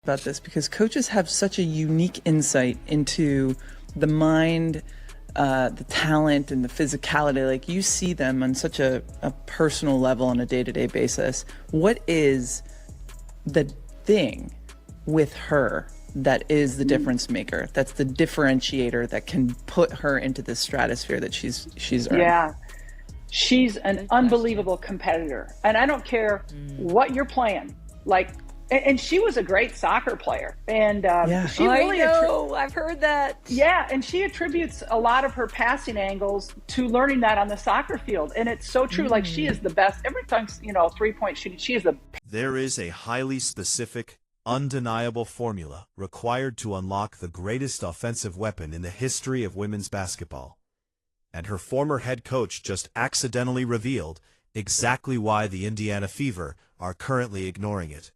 about this because coaches have such a unique insight into the mind, the talent, and the physicality. Like, you see them on such a personal level on a day-to-day basis. What is the thing with her that is the difference maker, that's the differentiator that can put her into the stratosphere that she's earned? Yeah, she's an unbelievable competitor, and I don't care what you're playing. Like, and she was a great soccer player, and she really, I know, I've heard that. Yeah, and she attributes a lot of her passing angles to learning that on the soccer field, and it's so true. Like, she is the best every time, 3-point shooting. She is the. There is a highly specific, undeniable formula required to unlock the greatest offensive weapon in the history of women's basketball. And her former head coach just accidentally revealed exactly why the Indiana Fever are currently ignoring it.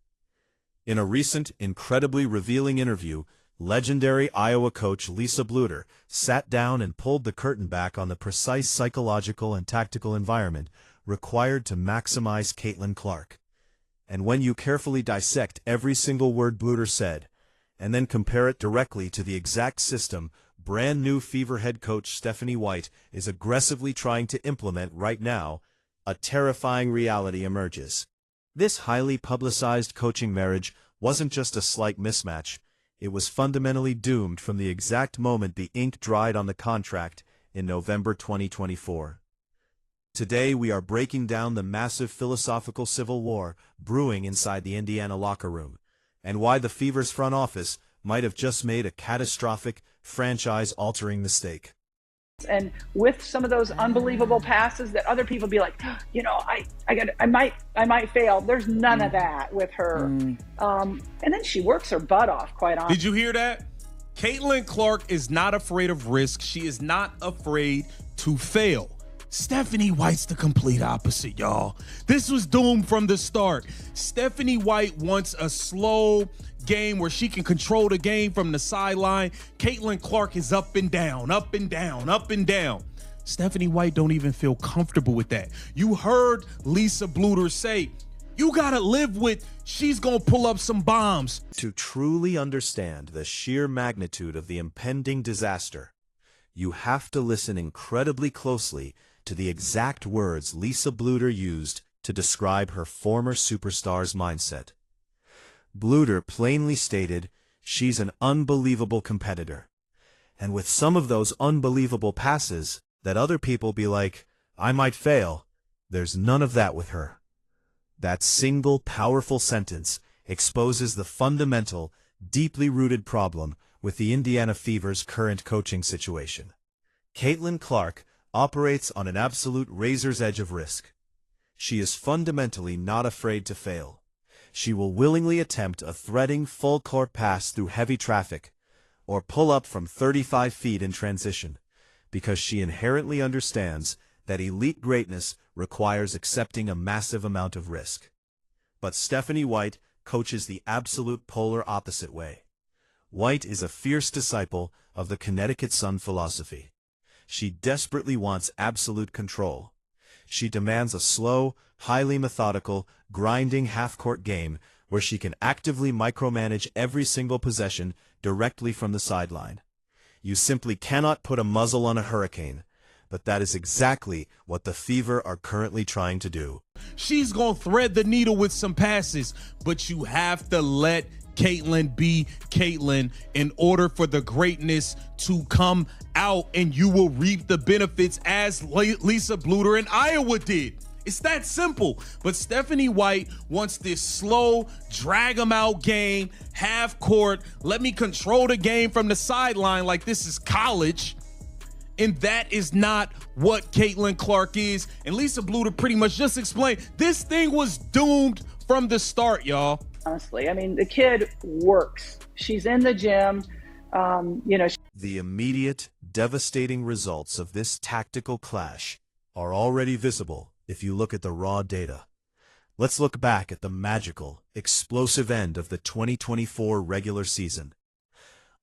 In a recent, incredibly revealing interview, legendary Iowa coach Lisa Bluder sat down and pulled the curtain back on the precise psychological and tactical environment required to maximize Caitlin Clark. And when you carefully dissect every single word Bluder said, and then compare it directly to the exact system brand new Fever head coach Stephanie White is aggressively trying to implement right now, a terrifying reality emerges. This highly publicized coaching marriage wasn't just a slight mismatch, it was fundamentally doomed from the exact moment the ink dried on the contract in November 2024. Today we are breaking down the massive philosophical civil war brewing inside the Indiana locker room, and why the Fever's front office might have just made a catastrophic, franchise-altering mistake. And with some of those unbelievable passes that other people be like, I might fail. There's none of that with her. And then she works her butt off, quite honestly. Did you hear that? Caitlin Clark is not afraid of risk. She is not afraid to fail. Stephanie White's the complete opposite, y'all. This was doomed from the start. Stephanie White wants a slow game where she can control the game from the sideline. Caitlin Clark is up and down, up and down, up and down. Stephanie White don't even feel comfortable with that. You heard Lisa Bluder say, you gotta live with she's gonna pull up some bombs. To truly understand the sheer magnitude of the impending disaster, you have to listen incredibly closely to the exact words Lisa Bluder used to describe her former superstar's mindset. Bluder plainly stated she's an unbelievable competitor. And with some of those unbelievable passes that other people be like, I might fail, there's none of that with her. That single powerful sentence exposes the fundamental, deeply rooted problem with the Indiana Fever's current coaching situation. Caitlin Clark operates on an absolute razor's edge of risk. She is fundamentally not afraid to fail. She will willingly attempt a threading full-court pass through heavy traffic, or pull up from 35 feet in transition, because she inherently understands that elite greatness requires accepting a massive amount of risk. But Stephanie White coaches the absolute polar opposite way. White is a fierce disciple of the Connecticut Sun philosophy. She desperately wants absolute control. She demands a slow, highly methodical, grinding half-court game where she can actively micromanage every single possession directly from the sideline. You simply cannot put a muzzle on a hurricane, but that is exactly what the Fever are currently trying to do. She's gonna thread the needle with some passes, but you have to let Caitlin be Caitlin in order for the greatness to come out, and you will reap the benefits as Lisa Bluder in Iowa did. It's that simple. But Stephanie White wants this slow, drag them out game, half court, let me control the game from the sideline like this is college. And that is not what Caitlin Clark is. And Lisa Bluder pretty much just explained this thing was doomed from the start, y'all. Honestly, I mean, the kid works. She's in the gym. The immediate, devastating results of this tactical clash are already visible if you look at the raw data. Let's look back at the magical, explosive end of the 2024 regular season.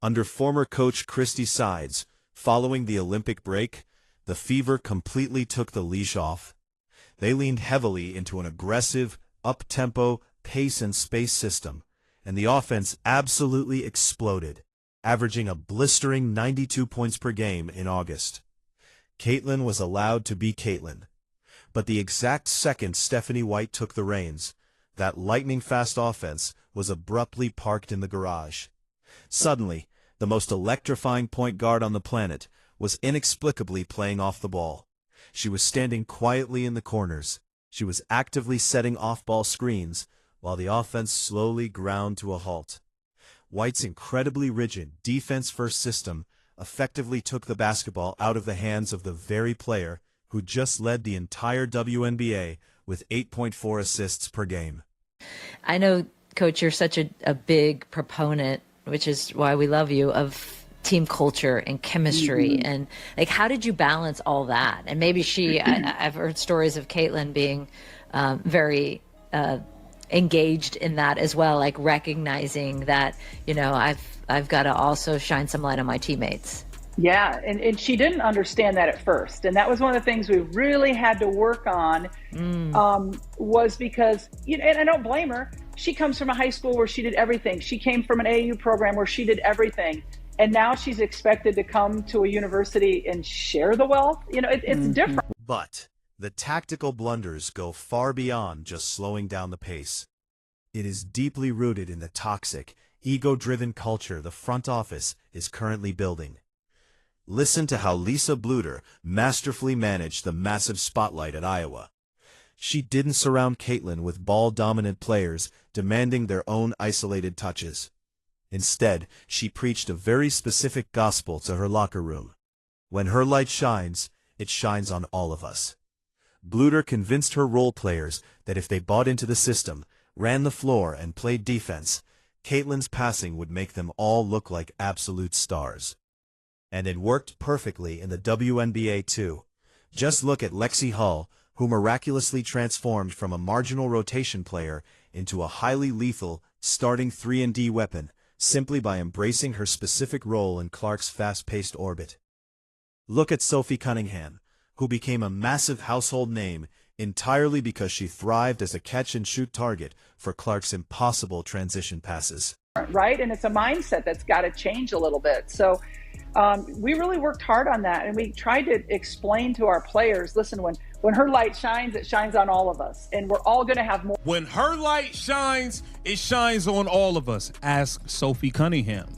Under former coach Christy Sides, following the Olympic break, the Fever completely took the leash off. They leaned heavily into an aggressive, up-tempo, pace and space system, and the offense absolutely exploded, averaging a blistering 92 points per game in August. Caitlin was allowed to be Caitlin. But the exact second Stephanie White took the reins, that lightning-fast offense was abruptly parked in the garage. Suddenly, the most electrifying point guard on the planet was inexplicably playing off the ball. She was standing quietly in the corners. She was actively setting off-ball screens, while the offense slowly ground to a halt. White's incredibly rigid defense-first system effectively took the basketball out of the hands of the very player who just led the entire WNBA with 8.4 assists per game. I know, Coach, you're such a big proponent, which is why we love you, of team culture and chemistry. And like, how did you balance all that? And maybe I've heard stories of Caitlin being very engaged in that as well, like recognizing that, you know, I've got to also shine some light on my teammates. Yeah, and she didn't understand that at first. And that was one of the things we really had to work on, was because, you know, and I don't blame her. She comes from a high school where she did everything. She came from an AAU program where she did everything. And now she's expected to come to a university and share the wealth. You know, it's different. But the tactical blunders go far beyond just slowing down the pace. It is deeply rooted in the toxic, ego-driven culture the front office is currently building. Listen to how Lisa Bluter masterfully managed the massive spotlight at Iowa. She didn't surround Caitlin with ball-dominant players demanding their own isolated touches. Instead, she preached a very specific gospel to her locker room. When her light shines, it shines on all of us. Bluter convinced her role players that if they bought into the system, ran the floor, and played defense, Caitlin's passing would make them all look like absolute stars. And it worked perfectly in the WNBA too. Just look at Lexie Hull, who miraculously transformed from a marginal rotation player into a highly lethal starting 3-and-D weapon, simply by embracing her specific role in Clark's fast-paced orbit. Look at Sophie Cunningham, who became a massive household name entirely because she thrived as a catch-and-shoot target for Clark's impossible transition passes. Right? And it's a mindset that's got to change a little bit. So we really worked hard on that, and we tried to explain to our players, listen, when her light shines, it shines on all of us, and we're all going to have more. When her light shines, it shines on all of us. Ask Sophie Cunningham.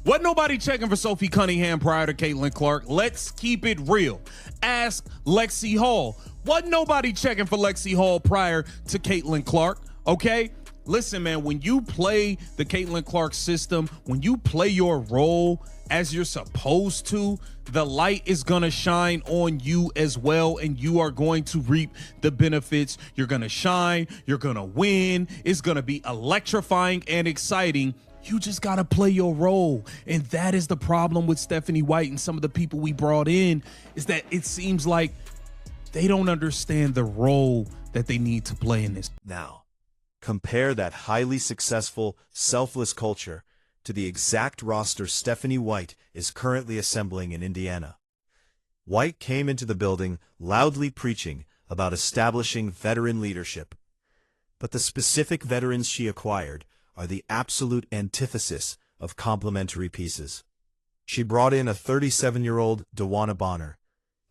Wasn't nobody checking for Sophie Cunningham prior to Caitlin Clark? Let's keep it real. Ask Lexie Hull. Wasn't nobody checking for Lexie Hull prior to Caitlin Clark, okay? Listen, man, when you play the Caitlin Clark system, when you play your role as you're supposed to, the light is going to shine on you as well, and you are going to reap the benefits. You're going to shine. You're going to win. It's going to be electrifying and exciting. You just got to play your role. And that is the problem with Stephanie White and some of the people we brought in, is that it seems like they don't understand the role that they need to play in this. Now, compare that highly successful, selfless culture to the exact roster Stephanie White is currently assembling in Indiana. White came into the building loudly preaching about establishing veteran leadership. But the specific veterans she acquired are the absolute antithesis of complementary pieces. She brought in a 37-year-old DeWanna Bonner,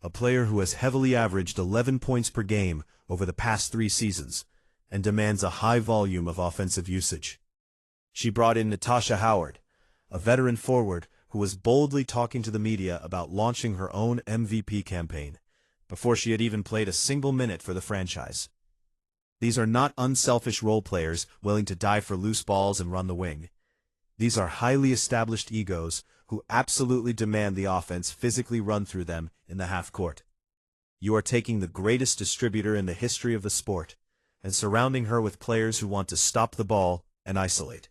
a player who has heavily averaged 11 points per game over the past 3 seasons and demands a high volume of offensive usage. She brought in Natasha Howard, a veteran forward who was boldly talking to the media about launching her own MVP campaign before she had even played a single minute for the franchise. These are not unselfish role players willing to die for loose balls and run the wing. These are highly established egos who absolutely demand the offense physically run through them in the half court. You are taking the greatest distributor in the history of the sport and surrounding her with players who want to stop the ball and isolate.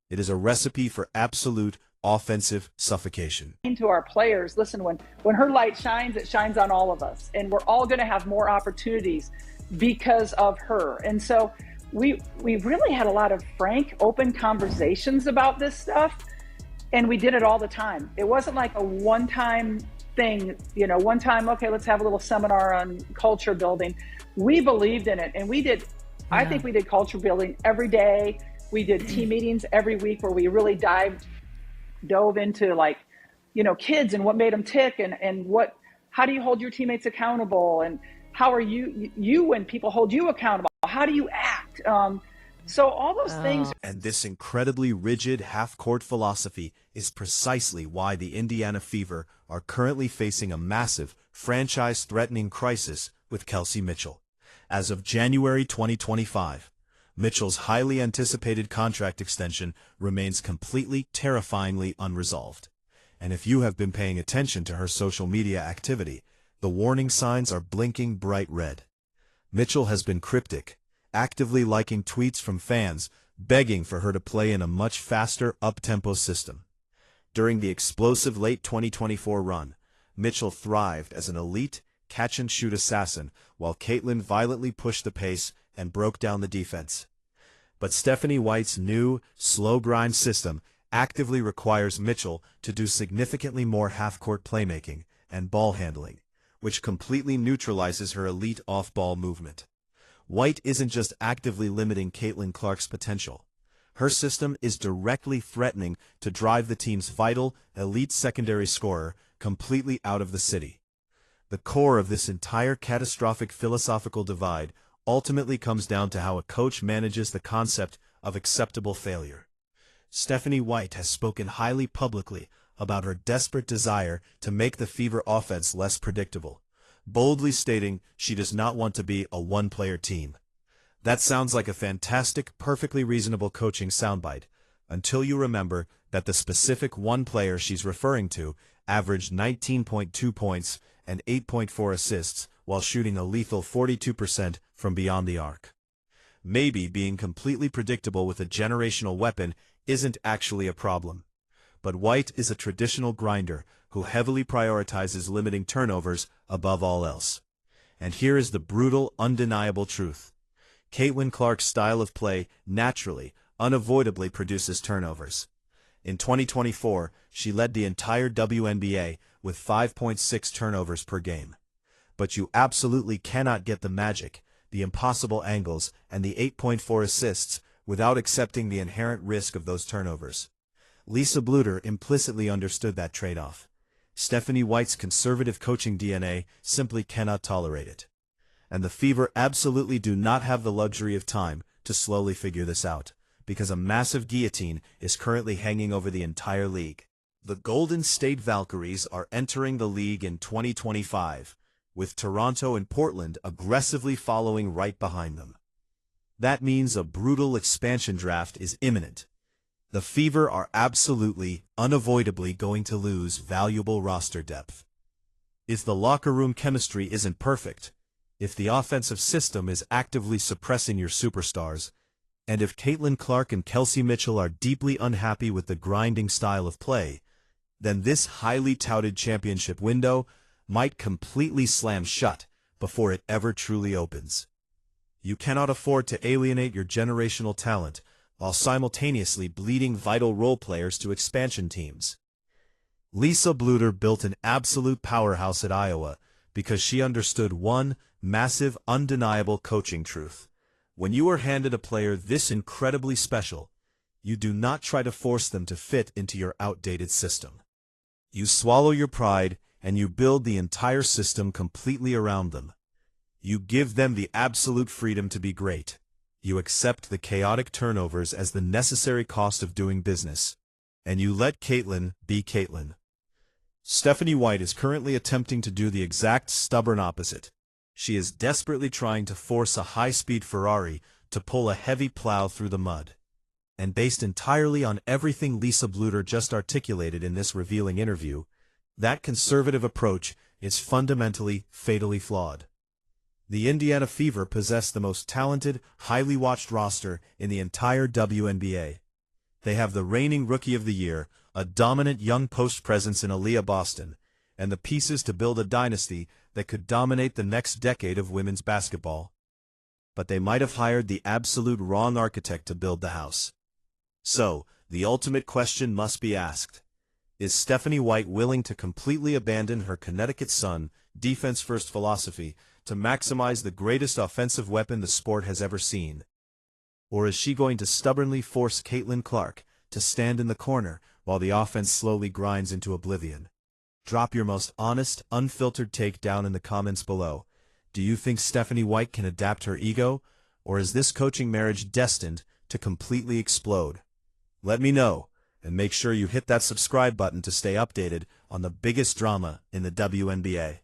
It is a recipe for absolute offensive suffocation. To our players, listen, when her light shines, it shines on all of us, and we're all going to have more opportunities because of her. And so we really had a lot of frank, open conversations about this stuff, and we did it all the time. It wasn't like a one-time thing, you know, one time, okay, let's have a little seminar on culture building. We believed in it, and we did. I think we did culture building every day. We did team meetings every week where we really dove into, like, kids and what made them tick, and how do you hold your teammates accountable, and how are you when people hold you accountable? How do you act? So all those things. And this incredibly rigid half-court philosophy is precisely why the Indiana Fever are currently facing a massive, franchise-threatening crisis with Kelsey Mitchell. As of January 2025, Mitchell's highly anticipated contract extension remains completely, terrifyingly unresolved. And if you have been paying attention to her social media activity, the warning signs are blinking bright red. Mitchell has been cryptic, actively liking tweets from fans, begging for her to play in a much faster, up-tempo system. During the explosive late 2024 run, Mitchell thrived as an elite, catch-and-shoot assassin, while Caitlin violently pushed the pace and broke down the defense. But Stephanie White's new, slow-grind system actively requires Mitchell to do significantly more half-court playmaking and ball handling, which completely neutralizes her elite off-ball movement. White isn't just actively limiting Caitlin Clark's potential. Her system is directly threatening to drive the team's vital, elite secondary scorer completely out of the city. The core of this entire catastrophic philosophical divide ultimately comes down to how a coach manages the concept of acceptable failure. Stephanie White has spoken highly publicly about her desperate desire to make the Fever offense less predictable, boldly stating she does not want to be a one-player team. That sounds like a fantastic, perfectly reasonable coaching soundbite, until you remember that the specific one player she's referring to averaged 19.2 points and 8.4 assists while shooting a lethal 42% from beyond the arc. Maybe being completely predictable with a generational weapon isn't actually a problem. But White is a traditional grinder who heavily prioritizes limiting turnovers above all else. And here is the brutal, undeniable truth. Caitlin Clark's style of play naturally, unavoidably produces turnovers. In 2024, she led the entire WNBA with 5.6 turnovers per game. But you absolutely cannot get the magic, the impossible angles, and the 8.4 assists without accepting the inherent risk of those turnovers. Lisa Bluder implicitly understood that trade-off. Stephanie White's conservative coaching DNA simply cannot tolerate it. And the Fever absolutely do not have the luxury of time to slowly figure this out, because a massive guillotine is currently hanging over the entire league. The Golden State Valkyries are entering the league in 2025, with Toronto and Portland aggressively following right behind them. That means a brutal expansion draft is imminent. The Fever are absolutely, unavoidably going to lose valuable roster depth. If the locker room chemistry isn't perfect, if the offensive system is actively suppressing your superstars, and if Caitlin Clark and Kelsey Mitchell are deeply unhappy with the grinding style of play, then this highly touted championship window might completely slam shut before it ever truly opens. You cannot afford to alienate your generational talent while simultaneously bleeding vital role players to expansion teams. Lisa Bluder built an absolute powerhouse at Iowa because she understood one massive, undeniable coaching truth. When you are handed a player this incredibly special, you do not try to force them to fit into your outdated system. You swallow your pride and you build the entire system completely around them. You give them the absolute freedom to be great. You accept the chaotic turnovers as the necessary cost of doing business. And you let Caitlin be Caitlin. Stephanie White is currently attempting to do the exact stubborn opposite. She is desperately trying to force a high-speed Ferrari to pull a heavy plow through the mud. And based entirely on everything Lisa Bluder just articulated in this revealing interview, that conservative approach is fundamentally, fatally flawed. The Indiana Fever possess the most talented, highly watched roster in the entire WNBA. They have the reigning Rookie of the Year, a dominant young post presence in Aaliyah Boston, and the pieces to build a dynasty that could dominate the next decade of women's basketball. But they might have hired the absolute wrong architect to build the house. So, the ultimate question must be asked. Is Stephanie White willing to completely abandon her Connecticut Sun, defense-first philosophy to maximize the greatest offensive weapon the sport has ever seen? Or is she going to stubbornly force Caitlin Clark to stand in the corner while the offense slowly grinds into oblivion? Drop your most honest, unfiltered take down in the comments below. Do you think Stephanie White can adapt her ego, or is this coaching marriage destined to completely explode? Let me know, and make sure you hit that subscribe button to stay updated on the biggest drama in the WNBA.